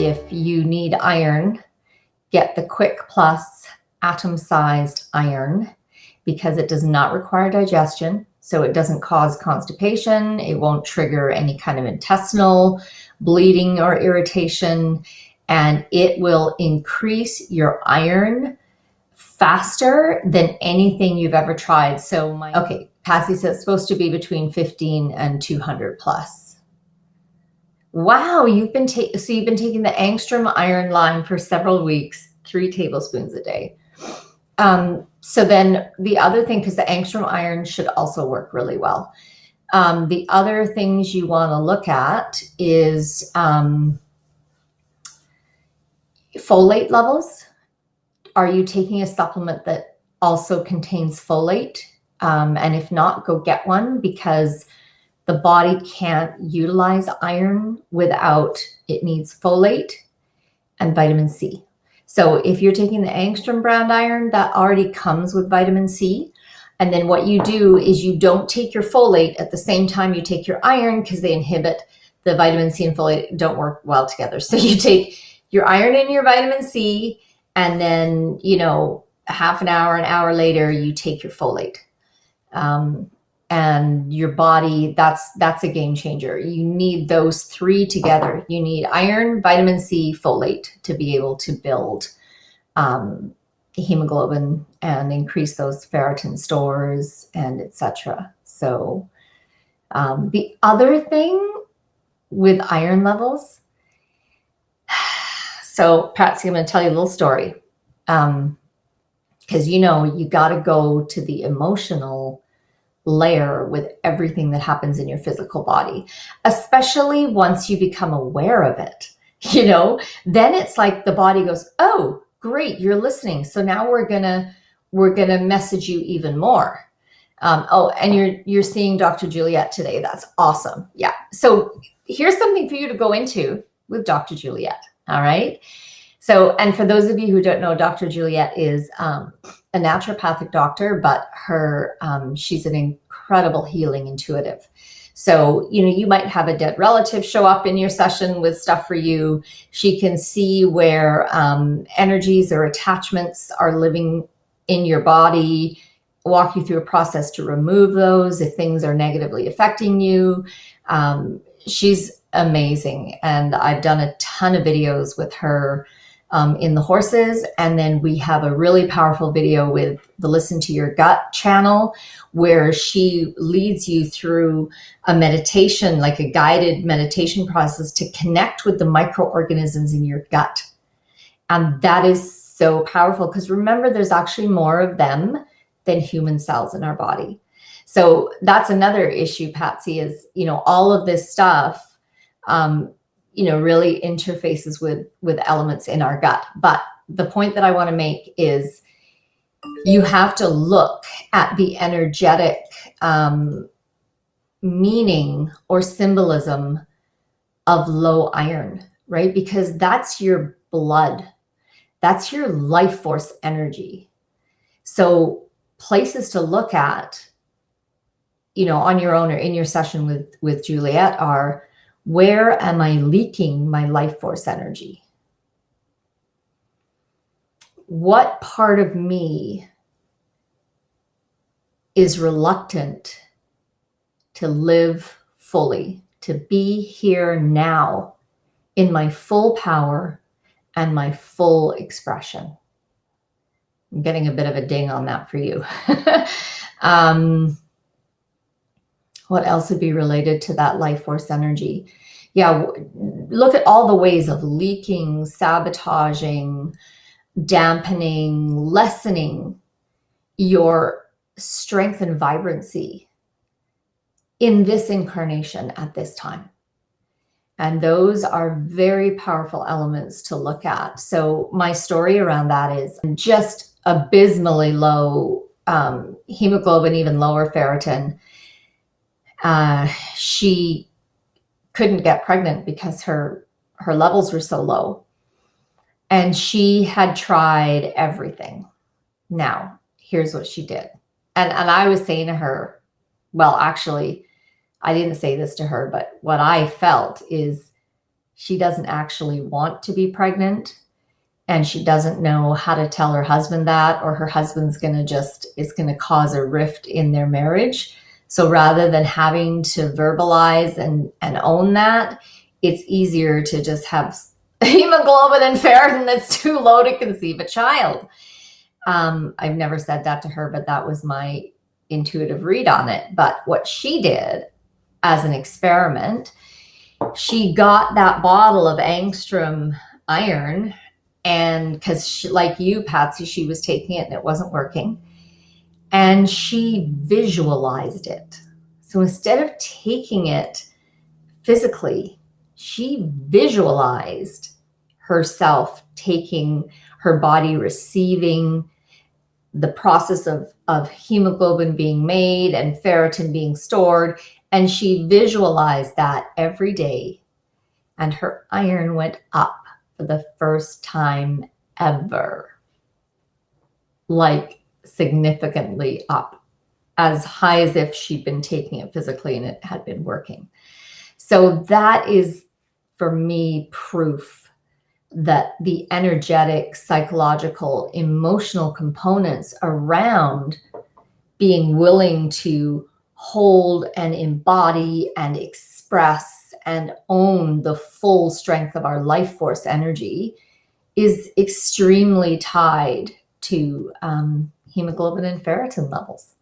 if you need iron, get the Quick Plus atom-sized iron because it does not require digestion. So it doesn't cause constipation. It won't trigger any kind of intestinal bleeding or irritation. And it will increase your iron faster than anything you've ever tried. So okay, Patsy says it's supposed to be between 15 and 200 plus. Wow, you've been taking the Angstrom Iron line for several weeks, 3 tablespoons a day. So then the other thing, because the Angstrom Iron should also work really well. The other things you want to look at is folate levels. Are you taking a supplement that also contains folate? And if not, go get one, because the body can't utilize iron without, it needs folate and vitamin C. So if you're taking the Angstrom brand iron, that already comes with vitamin C. And then what you do is you don't take your folate at the same time you take your iron, because they inhibit, the vitamin C and folate don't work well together. So you take your iron and your vitamin C, and then, half an hour later, you take your folate. And your body, that's a game changer. You need those 3 together. You need iron, vitamin C, folate to be able to build hemoglobin and increase those ferritin stores and etc. So the other thing with iron levels, so Patsy, I'm going to tell you a little story, because you got to go to the emotional layer with everything that happens in your physical body, especially once you become aware of it. Then it's like the body goes, oh, great, you're listening. So now we're gonna message you even more. And you're seeing Dr. Juliet today. That's awesome. Yeah. So here's something for you to go into with Dr. Juliet. All right. So, and for those of you who don't know, Dr. Juliet is a naturopathic doctor, but she's an incredible healing intuitive. So, you might have a dead relative show up in your session with stuff for you. She can see where energies or attachments are living in your body, walk you through a process to remove those if things are negatively affecting you. She's amazing. And I've done a ton of videos with her in the horses. And then we have a really powerful video with the Listen to Your Gut channel, where she leads you through a meditation, like a guided meditation process to connect with the microorganisms in your gut. And that is so powerful, because remember, there's actually more of them than human cells in our body. So that's another issue, Patsy, is, all of this stuff, really interfaces with elements in our gut. But the point that I want to make is you have to look at the energetic meaning or symbolism of low iron, right? Because that's your blood. That's your life force energy. So places to look at, on your own or in your session with Juliet are, where am I leaking my life force energy? What part of me is reluctant to live fully, to be here now in my full power and my full expression? I'm getting a bit of a ding on that for you. What else would be related to that life force energy? Yeah, look at all the ways of leaking, sabotaging, dampening, lessening your strength and vibrancy in this incarnation at this time. And those are very powerful elements to look at. So my story around that is just abysmally low hemoglobin, even lower ferritin. She couldn't get pregnant because her levels were so low. And she had tried everything. Now, here's what she did. And I was saying to her, well, actually, I didn't say this to her, but what I felt is she doesn't actually want to be pregnant, and she doesn't know how to tell her husband that, or her husband's it's going to cause a rift in their marriage. So rather than having to verbalize and own that, it's easier to just have hemoglobin and ferritin that's too low to conceive a child. I've never said that to her, but that was my intuitive read on it. But what she did as an experiment, she got that bottle of angstrom iron, and because like you, Patsy, she was taking it and it wasn't working, and she visualized it. So instead of taking it physically, she visualized herself taking, her body receiving the process of hemoglobin being made and ferritin being stored. And she visualized that every day. And her iron went up for the first time ever. Like significantly up, as high as if she'd been taking it physically and it had been working. So that is, for me, proof that the energetic, psychological, emotional components around being willing to hold and embody and express and own the full strength of our life force energy is extremely tied to hemoglobin and ferritin levels.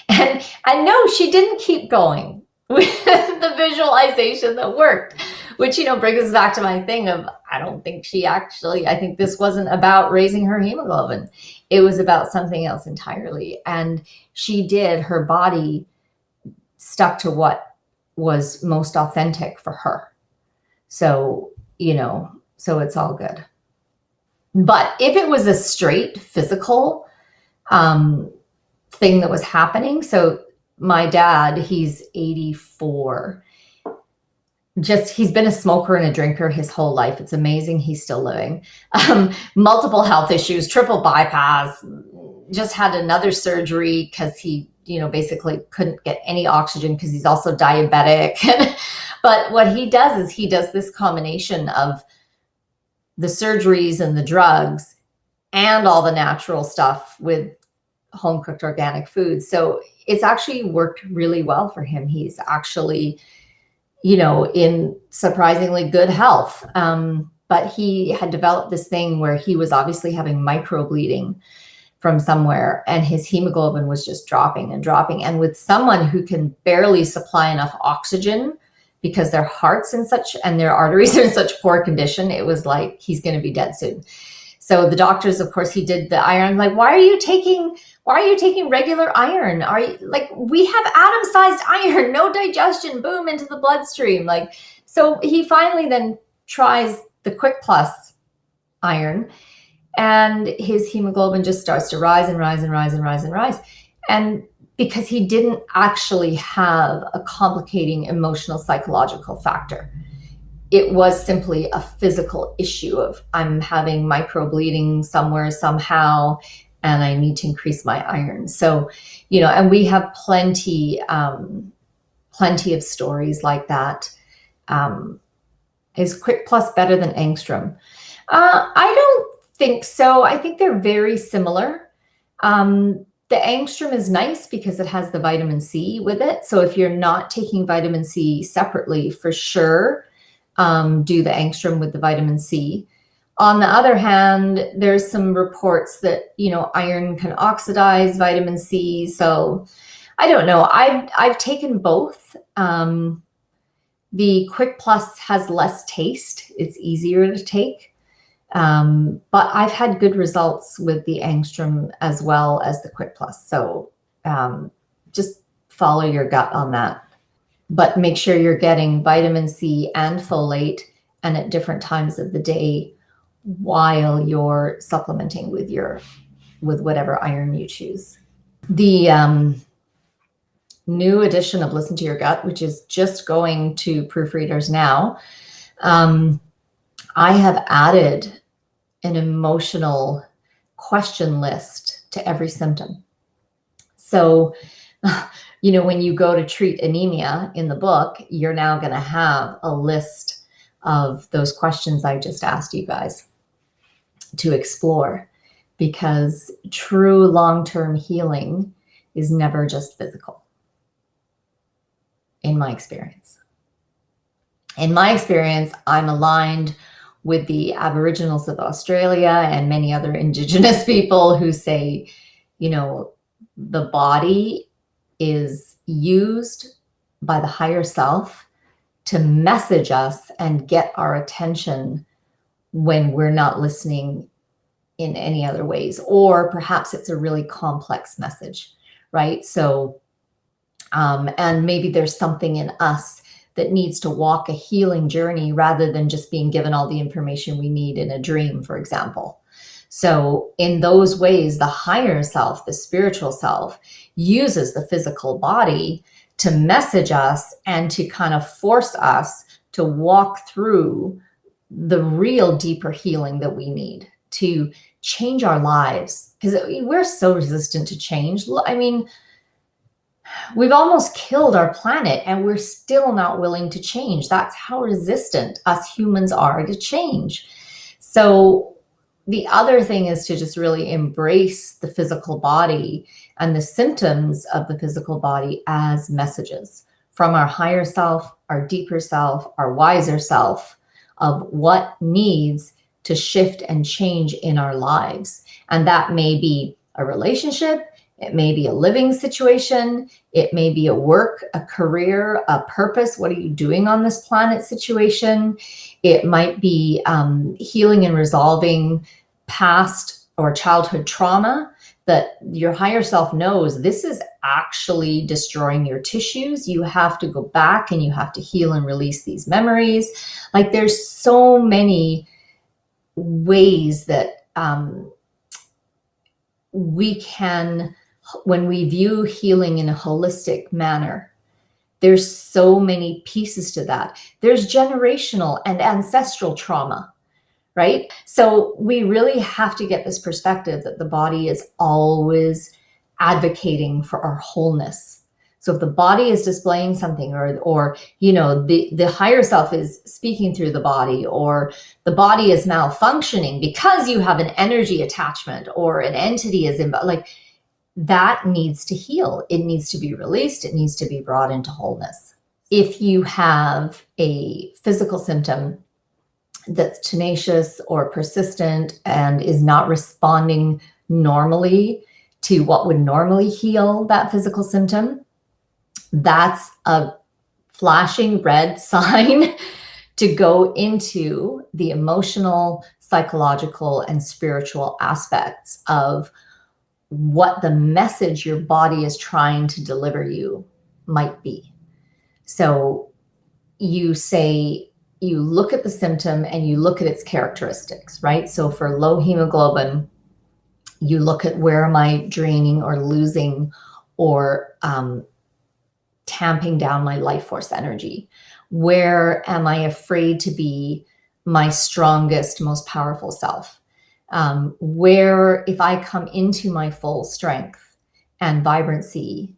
And I know she didn't keep going with the visualization that worked, which, brings us back to my thing of, I think this wasn't about raising her hemoglobin. It was about something else entirely. And her body stuck to what was most authentic for her. So, so it's all good. But if it was a straight physical thing that was happening, so my dad, he's 84. He's been a smoker and a drinker his whole life. It's amazing he's still living. Multiple health issues, triple bypass, just had another surgery because he, basically couldn't get any oxygen because he's also diabetic. But what he does is he does this combination of the surgeries and the drugs and all the natural stuff with home cooked organic food. So it's actually worked really well for him. He's actually, in surprisingly good health. But he had developed this thing where he was obviously having microbleeding from somewhere, and his hemoglobin was just dropping and dropping. And with someone who can barely supply enough oxygen because their hearts and their arteries are in such poor condition, it was like he's going to be dead soon. So the doctors, of course, he did the iron. Like, why are you taking regular iron? We have atom-sized iron, no digestion, boom, into the bloodstream. So he finally then tries the Quick Plus iron, and his hemoglobin just starts to rise and rise and rise and rise and rise. And because he didn't actually have a complicating emotional, psychological factor. It was simply a physical issue of, I'm having microbleeding somewhere, somehow, and I need to increase my iron. So, and we have plenty of stories like that. Is Quick Plus better than angstrom? I don't think so. I think they're very similar. The angstrom is nice because it has the vitamin C with it. So if you're not taking vitamin C separately, for sure, do the angstrom with the vitamin C. On the other hand, there's some reports that, iron can oxidize vitamin C. So I don't know. I've taken both. The Quick Plus has less taste. It's easier to take. But I've had good results with the angstrom as well as the Quick Plus. So just follow your gut on that. But make sure you're getting vitamin C and folate, and at different times of the day while you're supplementing with whatever iron you choose. The new edition of Listen to Your Gut, which is just going to proofreaders now, I have added an emotional question list to every symptom. So, when you go to treat anemia in the book, you're now going to have a list of those questions I just asked you guys to explore, because true long-term healing is never just physical, in my experience. In my experience, I'm aligned with the Aboriginals of Australia and many other Indigenous people who say, you know, the body is used by the higher self to message us and get our attention when we're not listening in any other ways, or perhaps it's a really complex message, right? So, and maybe there's something in us that needs to walk a healing journey rather than just being given all the information we need in a dream, for example. So in those ways, the higher self, the spiritual self, uses the physical body to message us and to kind of force us to walk through the real deeper healing that we need to change our lives, because we're so resistant to change. I mean, we've almost killed our planet and we're still not willing to change. That's how resistant us humans are to change. So the other thing is to just really embrace the physical body and the symptoms of the physical body as messages from our higher self, our deeper self, our wiser self, of what needs to shift and change in our lives. And that may be a relationship, it may be a living situation, it may be a work, a career, a purpose. What are you doing on this planet situation? It might be healing and resolving past or childhood trauma that your higher self knows this is actually destroying your tissues. You have to go back and you have to heal and release these memories. Like there's so many ways that we can, when we view healing in a holistic manner, there's so many pieces to that. There's generational and ancestral trauma, right? So we really have to get this perspective that the body is always advocating for our wholeness. So if the body is displaying something, or you know, the higher self is speaking through the body, or the body is malfunctioning because you have an energy attachment or an entity is in, like, that needs to heal. It needs to be released. It needs to be brought into wholeness. If you have a physical symptom that's tenacious or persistent and is not responding normally to what would normally heal that physical symptom, that's a flashing red sign to go into the emotional, psychological, and spiritual aspects of what the message your body is trying to deliver you might be. So you look at the symptom and you look at its characteristics, right? So for low hemoglobin, you look at, where am I draining or losing or tamping down my life force energy? Where am I afraid to be my strongest, most powerful self? Where, if I come into my full strength and vibrancy,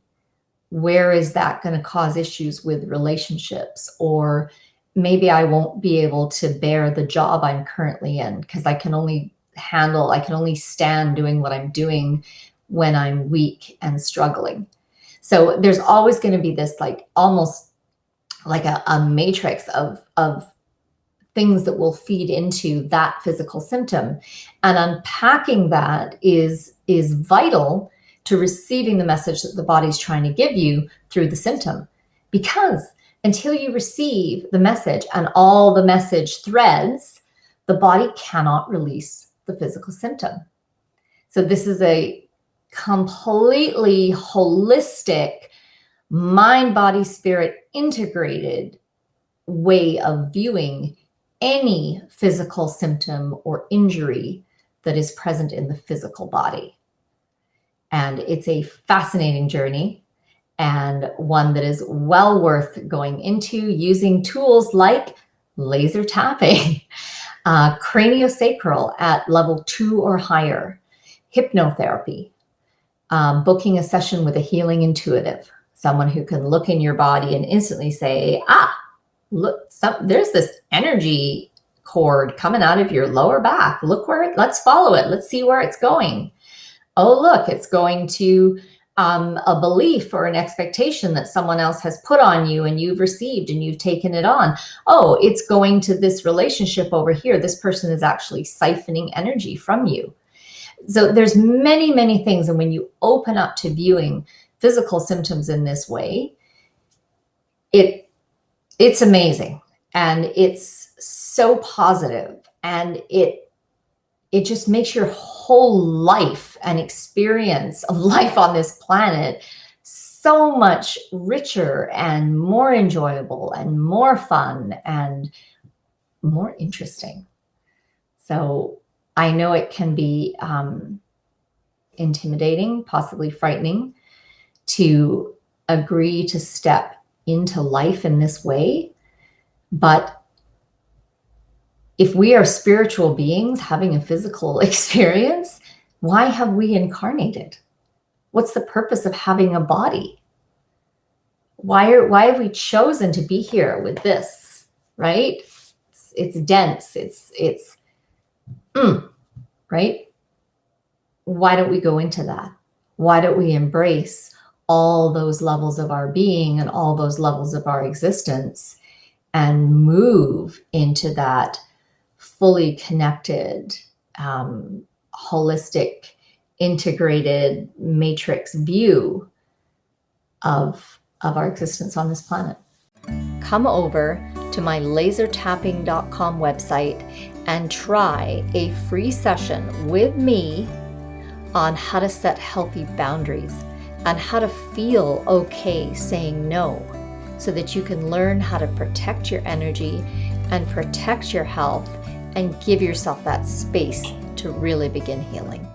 where is that going to cause issues with relationships? Or maybe I won't be able to bear the job I'm currently in because I can only stand doing what I'm doing when I'm weak and struggling. So there's always going to be this, like, almost like a matrix of things that will feed into that physical symptom. And unpacking that is vital to receiving the message that the body's trying to give you through the symptom. Because until you receive the message and all the message threads, the body cannot release the physical symptom. So this is a completely holistic, mind, body, spirit integrated way of viewing any physical symptom or injury that is present in the physical body. And it's a fascinating journey, and one that is well worth going into using tools like laser tapping, craniosacral at level 2 or higher, hypnotherapy, booking a session with a healing intuitive, someone who can look in your body and instantly say, look, there's this energy cord coming out of your lower back. Look let's follow it. Let's see where it's going. Oh, look, it's going to a belief or an expectation that someone else has put on you and you've received and you've taken it on. Oh, it's going to this relationship over here. This person is actually siphoning energy from you. So there's many, many things. And when you open up to viewing physical symptoms in this way, it's amazing. And it's so positive, and it just makes your whole life and experience of life on this planet so much richer and more enjoyable and more fun and more interesting. So I know it can be intimidating, possibly frightening, to agree to step into life in this way. But if we are spiritual beings having a physical experience, why have we incarnated? What's the purpose of having a body? Why have we chosen to be here with this, right? It's dense, it's right? Why don't we go into that? Why don't we embrace all those levels of our being and all those levels of our existence and move into that fully connected, holistic, integrated matrix view of our existence on this planet? Come over to my lasertapping.com website and try a free session with me on how to set healthy boundaries and how to feel okay saying no, so that you can learn how to protect your energy and protect your health and give yourself that space to really begin healing.